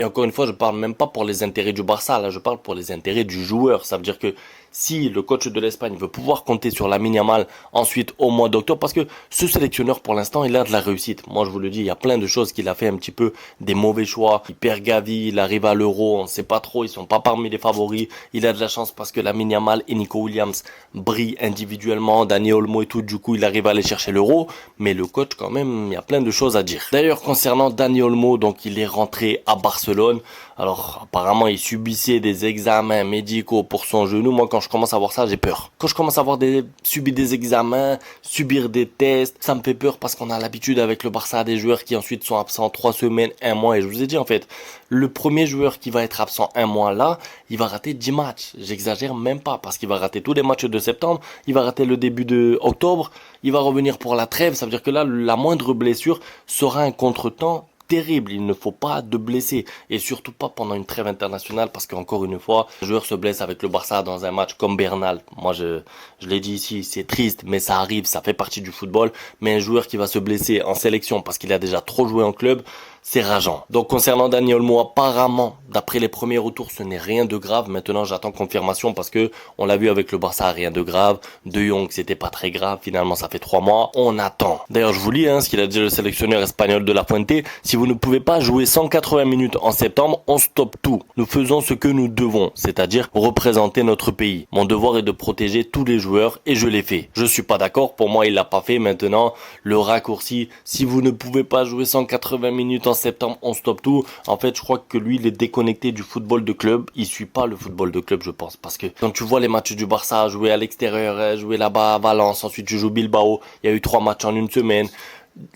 Et encore une fois, je parle même pas pour les intérêts du Barça, là je parle pour les intérêts du joueur. Ça veut dire que si le coach de l'Espagne veut pouvoir compter sur Lamine Yamal ensuite au mois d'octobre, parce que ce sélectionneur pour l'instant il a de la réussite. Moi je vous le dis, il y a plein de choses qu'il a fait un petit peu des mauvais choix. Il perd Gavi, il arrive à l'Euro, on sait pas trop, ils sont pas parmi les favoris. Il a de la chance parce que Lamine Yamal et Nico Williams brillent individuellement, Dani Olmo et tout, du coup il arrive à aller chercher l'Euro. Mais le coach quand même, il y a plein de choses à dire. D'ailleurs concernant Dani Olmo, donc il est rentré à Barcelone. Alors apparemment il subissait des examens médicaux pour son genou. Moi quand je commence à voir ça, j'ai peur. Quand je commence à voir subir des examens, subir des tests, ça me fait peur parce qu'on a l'habitude avec le Barça des joueurs qui ensuite sont absents 3 semaines, 1 mois. Et je vous ai dit en fait, le premier joueur qui va être absent 1 mois là, il va rater 10 matchs. J'exagère même pas parce qu'il va rater tous les matchs de septembre, il va rater le début de octobre, il va revenir pour la trêve. Ça veut dire que là, la moindre blessure sera un contretemps terrible. Il ne faut pas de blessés et surtout pas pendant une trêve internationale parce qu'encore une fois, le joueur se blesse avec le Barça dans un match comme Bernal. Moi, je l'ai dit ici, c'est triste, mais ça arrive, ça fait partie du football. Mais un joueur qui va se blesser en sélection parce qu'il a déjà trop joué en club, c'est rageant. Donc concernant Dani Olmo, apparemment, d'après les premiers retours, ce n'est rien de grave. Maintenant, j'attends confirmation parce que on l'a vu avec le Barça, rien de grave. De Jong, c'était pas très grave. Finalement, ça fait 3 mois. On attend. D'ailleurs, je vous lis ce qu'il a dit le sélectionneur espagnol de la Fuente. Si vous ne pouvez pas jouer 180 minutes en septembre, on stoppe tout. Nous faisons ce que nous devons, c'est-à-dire représenter notre pays. Mon devoir est de protéger tous les joueurs et je l'ai fait. Je suis pas d'accord. Pour moi, il l'a pas fait. Maintenant, le raccourci, si vous ne pouvez pas jouer 180 minutes en septembre, on stoppe tout. En fait, je crois que lui, il est déconnecté du football de club. Il suit pas le football de club, je pense. Parce que quand tu vois les matchs du Barça, jouer à l'extérieur, jouer là-bas à Valence, ensuite tu joues Bilbao, il y a eu 3 matchs en une semaine.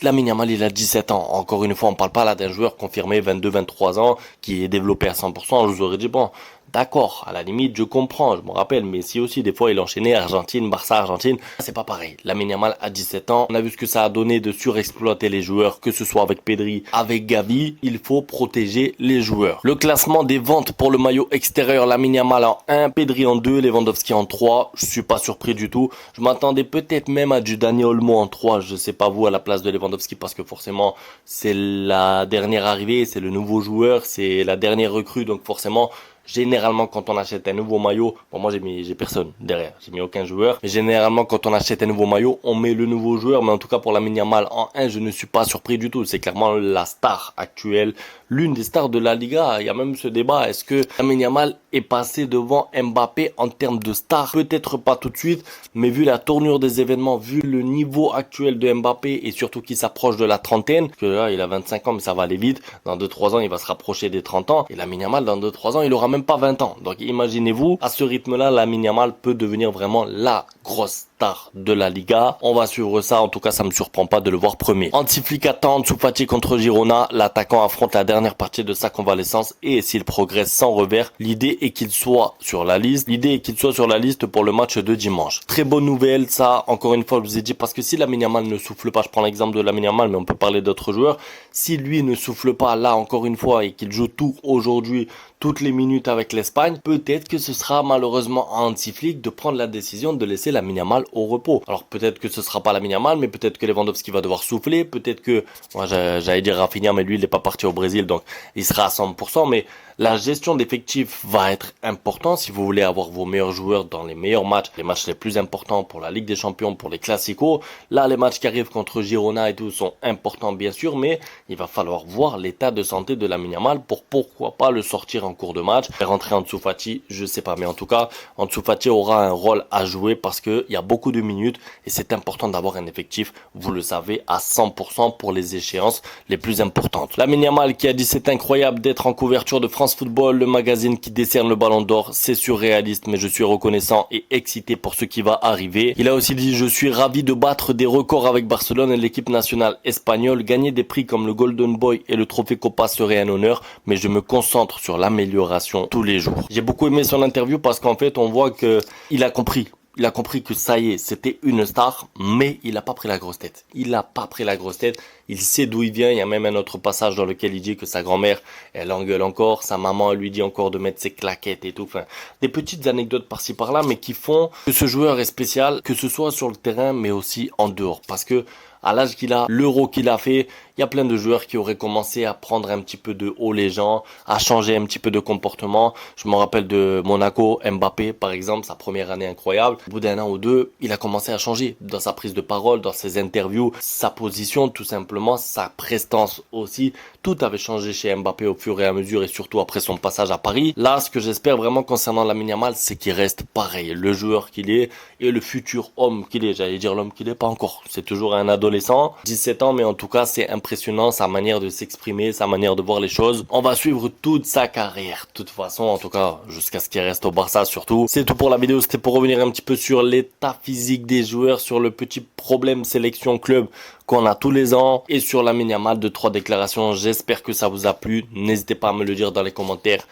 Lamine Yamal, il a 17 ans. Encore une fois, on parle pas là d'un joueur confirmé 22-23 ans qui est développé à 100%. Je vous aurais dit, bon, d'accord, à la limite, je comprends, je me rappelle, mais si aussi, des fois, il enchaînait Argentine, Barça, Argentine, c'est pas pareil. Lamine Yamal a 17 ans. On a vu ce que ça a donné de surexploiter les joueurs, que ce soit avec Pedri, avec Gavi. Il faut protéger les joueurs. Le classement des ventes pour le maillot extérieur, Lamine Yamal en 1, Pedri en 2, Lewandowski en 3. Je suis pas surpris du tout. Je m'attendais peut-être même à du Dani Olmo en 3. Je sais pas vous, à la place de Lewandowski, parce que forcément, c'est la dernière arrivée, c'est le nouveau joueur, c'est la dernière recrue, donc forcément, généralement, quand on achète un nouveau maillot, bon, moi j'ai personne derrière, j'ai mis aucun joueur. Mais généralement, quand on achète un nouveau maillot, on met le nouveau joueur. Mais en tout cas, pour Lamine Yamal en 1, je ne suis pas surpris du tout. C'est clairement la star actuelle, l'une des stars de la Liga. Il y a même ce débat, est-ce que Lamine Yamal est passé devant Mbappé en termes de star? Peut-être pas tout de suite, mais vu la tournure des événements, vu le niveau actuel de Mbappé et surtout qu'il s'approche de la trentaine, que là il a 25 ans mais ça va aller vite, dans 2-3 ans il va se rapprocher des 30 ans, et Lamine Yamal dans 2-3 ans il aura même pas 20 ans. Donc imaginez-vous, à ce rythme-là, Lamine Yamal peut devenir vraiment la grosse star de la Liga. On va suivre ça, en tout cas ça me surprend pas de le voir premier. Anti-Flick attend Ansu Fati contre Girona, l'attaquant affronte la dernière partie de sa convalescence et s'il progresse sans revers, l'idée est qu'il soit sur la liste. L'idée est qu'il soit sur la liste pour le match de dimanche. Très bonne nouvelle ça, encore une fois je vous ai dit, parce que si Lamine Yamal ne souffle pas, je prends l'exemple de Lamine Yamal mais on peut parler d'autres joueurs, si lui ne souffle pas là encore une fois et qu'il joue tout aujourd'hui, toutes les minutes avec l'Espagne, peut-être que ce sera malheureusement à Hansi Flick de prendre la décision de laisser Lamine Yamal au repos. Alors peut-être que ce sera pas Lamine Yamal, mais peut-être que Lewandowski va devoir souffler, peut-être que, moi j'allais dire Rafinha, mais lui il n'est pas parti au Brésil, donc il sera à 100%, mais la gestion d'effectifs va être importante si vous voulez avoir vos meilleurs joueurs dans les meilleurs matchs, les matchs les plus importants pour la Ligue des Champions, pour les Classicos. Là, les matchs qui arrivent contre Girona et tout sont importants bien sûr, mais il va falloir voir l'état de santé de Lamine Yamal pour pourquoi pas le sortir en cours de match. Et rentrer Ansu Fati, je sais pas, mais en tout cas, Ansu Fati aura un rôle à jouer parce que il y a beaucoup de minutes et c'est important d'avoir un effectif, vous le savez, à 100% pour les échéances les plus importantes. Lamine Yamal qui a dit c'est incroyable d'être en couverture de France Football, le magazine qui décerne le Ballon d'Or, c'est surréaliste mais je suis reconnaissant et excité pour ce qui va arriver. Il a aussi dit je suis ravi de battre des records avec Barcelone et l'équipe nationale espagnole, gagner des prix comme le Golden Boy et le trophée Copa serait un honneur, mais je me concentre sur l'amélioration tous les jours. J'ai beaucoup aimé son interview parce qu'en fait on voit que il a compris. Il a compris que ça y est, c'était une star, mais il a pas pris la grosse tête. Il a pas pris la grosse tête. il sait d'où il vient. Il y a même un autre passage dans lequel il dit que sa grand-mère, elle engueule encore, sa maman elle lui dit encore de mettre ses claquettes et tout. Enfin, des petites anecdotes par-ci par-là, mais qui font que ce joueur est spécial, que ce soit sur le terrain, mais aussi en dehors. Parce que à l'âge qu'il a, l'Euro qu'il a fait, il y a plein de joueurs qui auraient commencé à prendre un petit peu de haut les gens, à changer un petit peu de comportement. Je me rappelle de Monaco, Mbappé par exemple, sa première année incroyable. Au bout d'un an ou deux, il a commencé à changer dans sa prise de parole, dans ses interviews, sa position tout simplement, sa prestance aussi. Tout avait changé chez Mbappé au fur et à mesure et surtout après son passage à Paris. Là, ce que j'espère vraiment concernant Lamine Yamal, c'est qu'il reste pareil, le joueur qu'il est et le futur homme qu'il est. J'allais dire l'homme qu'il est, pas encore. C'est toujours un adolescent, 17 ans, mais en tout cas, c'est impressionnant sa manière de s'exprimer, sa manière de voir les choses. On va suivre toute sa carrière, de toute façon, en tout cas, jusqu'à ce qu'il reste au Barça surtout. C'est tout pour la vidéo, c'était pour revenir un petit peu sur l'état physique des joueurs, sur le petit problème sélection club qu'on a tous les ans et sur Lamine Yamal de 3 déclarations. J'espère que ça vous a plu. N'hésitez pas à me le dire dans les commentaires.